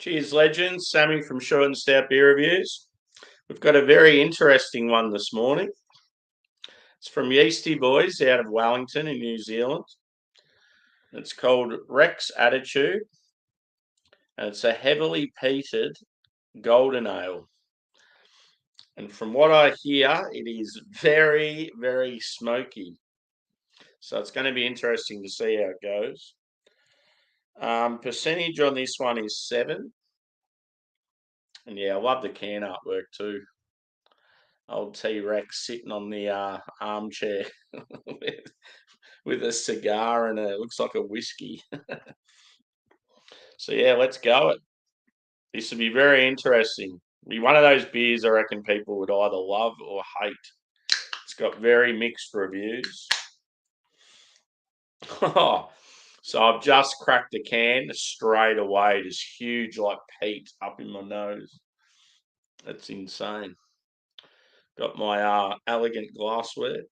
Cheers, legends. Sammy from Short and Stout Beer Reviews. We've got a very interesting one this morning. It's from Yeastie boys out of Wellington in New Zealand. It's called Rex Attitude, and it's a heavily peated golden ale. And from what I hear, it is very, very smoky. So it's going to be interesting to see how it goes. Percentage on this one is 7. And yeah, I love the can artwork too. Old T-Rex sitting on the armchair with a cigar and it looks like a whiskey. So yeah, let's go it. This will be very interesting. Be one of those beers I reckon people would either love or hate. It's got very mixed reviews. So I've just cracked the can straight away. This huge like peat up in my nose. That's insane. Got my elegant glassware.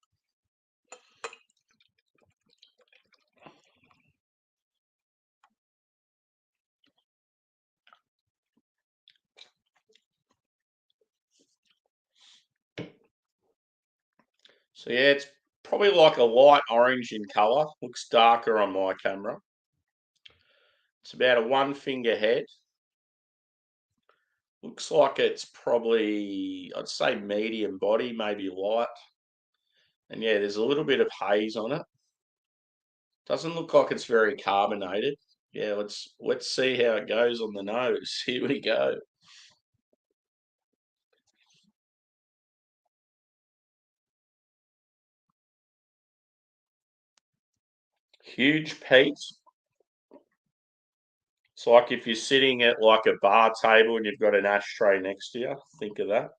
So yeah, it's probably like a light orange in colour. Looks darker on my camera. It's about a 1 finger head. Looks like it's probably, I'd say medium body, maybe light. And yeah, there's a little bit of haze on it. Doesn't look like it's very carbonated. Yeah, let's see how it goes on the nose. Here we go. Huge peat. It's like if you're sitting at like a bar table and you've got an ashtray next to you. Think of that.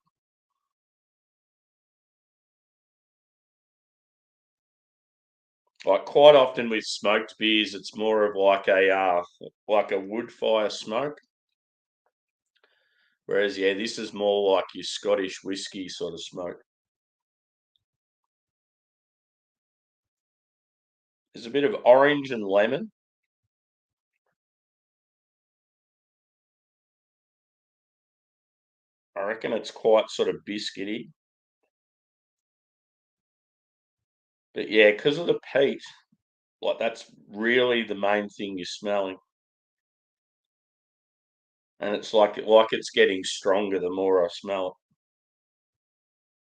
Like quite often with smoked beers, it's more of like a wood fire smoke. Whereas yeah, this is more like your Scottish whiskey sort of smoke. There's a bit of orange and lemon. I reckon it's quite sort of biscuity. But yeah, because of the peat, like that's really the main thing you're smelling. And it's like it's getting stronger the more I smell it.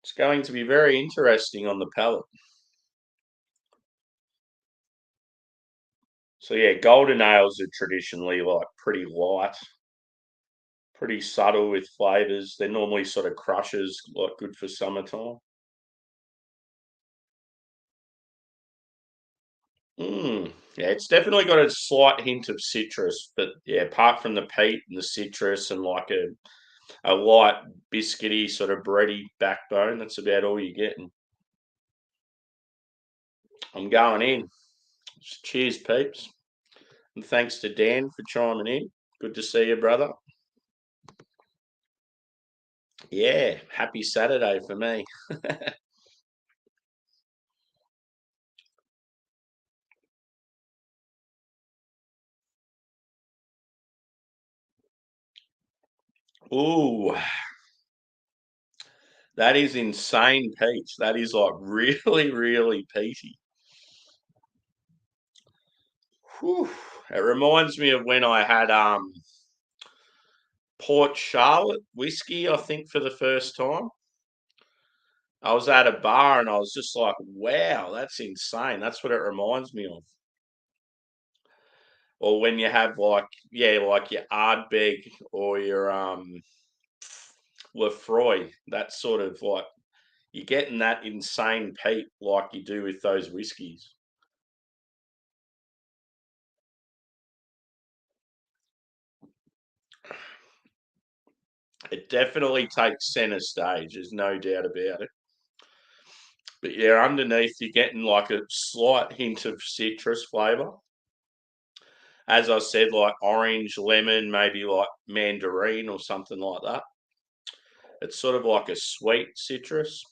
It's going to be very interesting on the palate. So yeah, golden ales are traditionally like pretty light, pretty subtle with flavors. They're normally sort of crushes, like good for summertime. Yeah, it's definitely got a slight hint of citrus, but yeah, apart from the peat and the citrus and like a light biscuity sort of bready backbone, that's about all you're getting. I'm going in. Cheers, peeps. And thanks to Dan for chiming in. Good to see you, brother. Yeah, happy Saturday for me. Ooh, that is insane peach. That is like really, really peachy. Whew. It reminds me of when I had Port Charlotte whiskey, I think, for the first time. I was at a bar and I was just like, wow, that's insane. That's what it reminds me of. Or when you have like, yeah, like your Ardbeg or your Lefroy, that sort of like you're getting that insane peat like you do with those whiskies. It definitely takes center stage, there's no doubt about it. But yeah, underneath you're getting like a slight hint of citrus flavour. As I said, like orange, lemon, maybe like mandarin or something like that. It's sort of like a sweet citrus,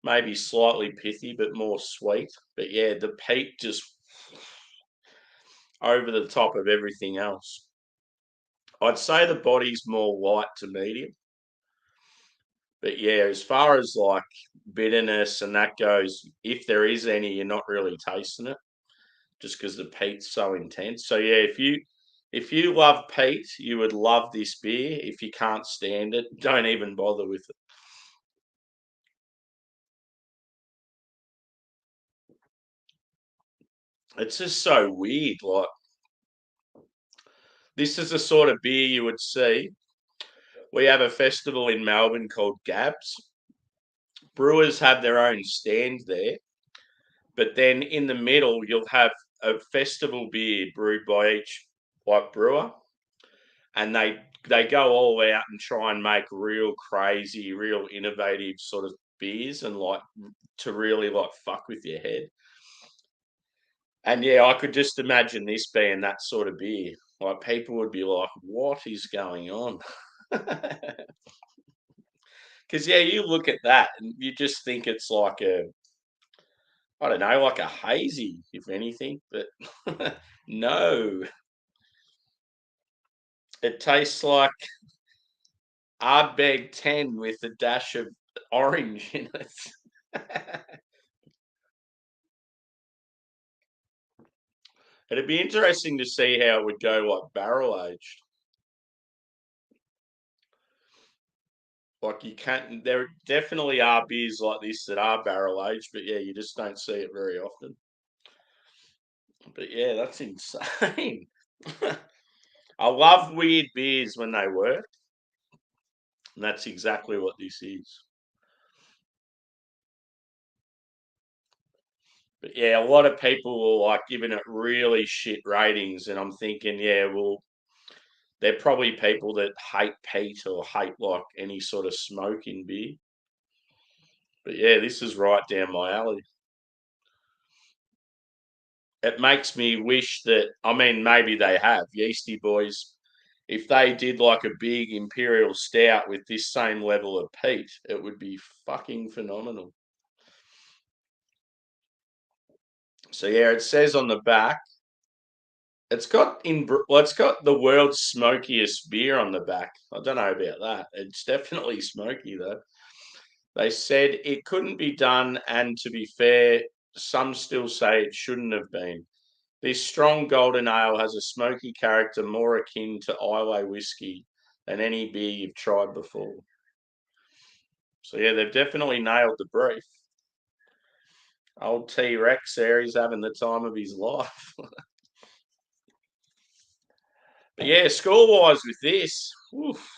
maybe slightly pithy, but more sweet. But yeah, the peat just over the top of everything else. I'd say the body's more light to medium. But yeah, as far as like bitterness and that goes, if there is any, you're not really tasting it just because the peat's so intense. So yeah, if you love peat, you would love this beer. If you can't stand it, don't even bother with it. It's just so weird. Like this is the sort of beer you would see. We have a festival in Melbourne called Gabs. Brewers have their own stand there, but then in the middle you'll have a festival beer brewed by each like brewer, and they go all out and try and make real crazy, real innovative sort of beers and like to really like fuck with your head. And yeah, I could just imagine this being that sort of beer. Like people would be like, "What is going on?" Because yeah, you look at that and you just think it's like a, I don't know, like a hazy, if anything. But no, it tastes like Ardbeg 10 with a dash of orange in it. It'd be interesting to see how it would go like barrel aged. Like you can't. There definitely are beers like this that are barrel aged, but yeah, you just don't see it very often. But yeah, that's insane. I love weird beers when they work, and that's exactly what this is. But yeah, a lot of people are like giving it really shit ratings, and I'm thinking, yeah, well, they're probably people that hate peat or hate like any sort of smoke in beer. But yeah, this is right down my alley. It makes me wish that, I mean, maybe they have, Yeastie Boys, if they did like a big imperial stout with this same level of peat, it would be fucking phenomenal. So yeah, it says on the back, it's got the world's smokiest beer on the back. I don't know about that. It's definitely smoky though. They said it couldn't be done, and to be fair, some still say it shouldn't have been. This strong golden ale has a smoky character more akin to Islay whiskey than any beer you've tried before. So yeah, they've definitely nailed the brief. Old T Rex there, he's having the time of his life. But yeah, score wise with this, oof,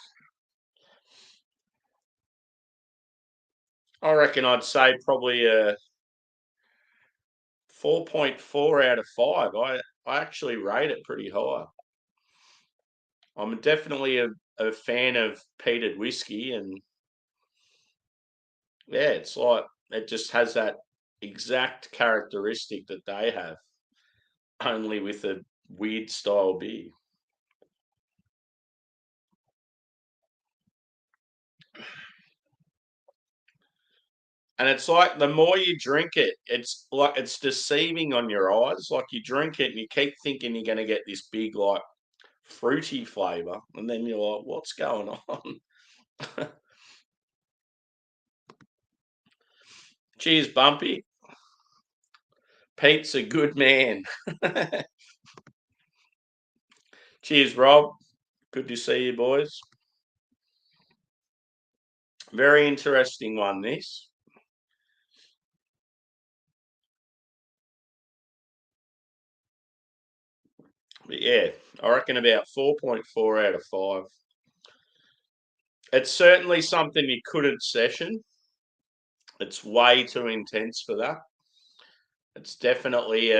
I reckon I'd say probably a 4.4 out of 5. I actually rate it pretty high. I'm definitely a fan of peated whiskey, and yeah, it's like it just has that exact characteristic that they have, only with a weird style beer. And it's like the more you drink it, it's like it's deceiving on your eyes. Like you drink it and you keep thinking you're going to get this big, like fruity flavor, and then you're like, what's going on? Cheers, Bumpy. Pete's a good man. Cheers, Rob. Good to see you, boys. Very interesting one, this. But yeah, I reckon about 4.4 out of 5. It's certainly something you couldn't session. It's way too intense for that. It's definitely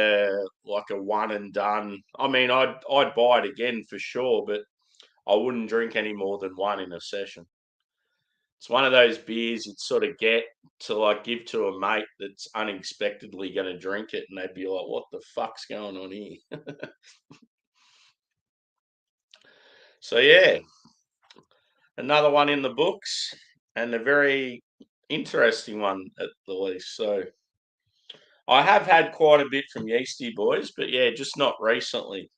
like a one and done. I mean, I'd buy it again for sure, but I wouldn't drink any more than one in a session. It's one of those beers you'd sort of get to like give to a mate that's unexpectedly going to drink it, and they'd be like, "What the fuck's going on here?" So yeah, another one in the books, and a very interesting one at the least. So I have had quite a bit from Yeastie Boys, but yeah, just not recently.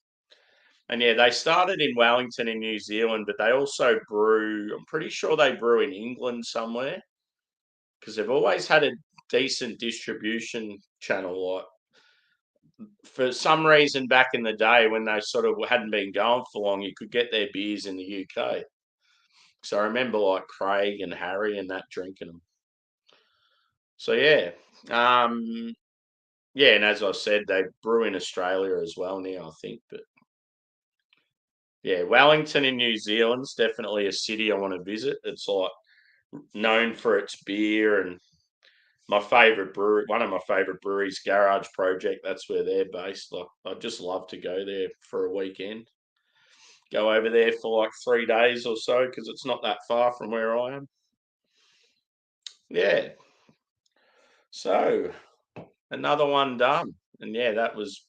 And yeah, they started in Wellington in New Zealand, but they also brew. I'm pretty sure they brew in England somewhere because they've always had a decent distribution channel. Like for some reason, back in the day when they sort of hadn't been going for long, you could get their beers in the UK. So I remember like Craig and Harry and that drinking them. So yeah, um, yeah, and as I said, they brew in Australia as well now, I think. But yeah, Wellington in New Zealand's definitely a city I want to visit. It's like known for its beer and my favorite brewery, one of my favorite breweries, Garage Project. That's where they're based. Like, I'd just love to go there for a weekend. Go over there for like 3 days or so because it's not that far from where I am. Yeah. So another one done, and yeah, that was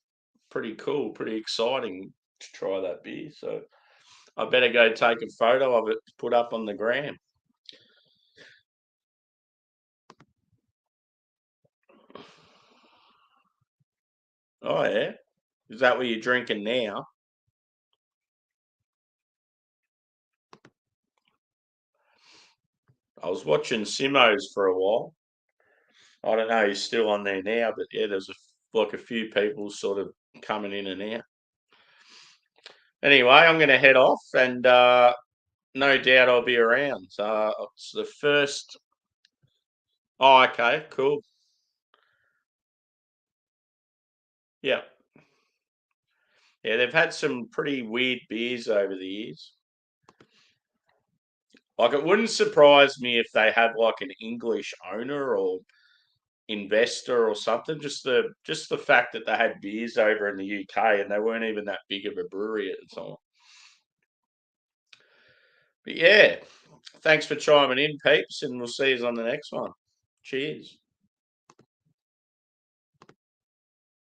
pretty cool, pretty exciting to try that beer. So I better go take a photo of it to put up on the gram. Oh yeah, is that what you're drinking now? I was watching Simo's for a while. I don't know, he's still on there now, but yeah, there's like a few people sort of coming in and out. Anyway, I'm going to head off, and no doubt I'll be around. It's the first. Oh, okay, cool. Yeah, yeah, they've had some pretty weird beers over the years. Like, it wouldn't surprise me if they had like an English owner or investor or something. Just the fact that they had beers over in the UK and they weren't even that big of a brewery at the time. But yeah, thanks for chiming in, peeps, and we'll see you on the next one. Cheers.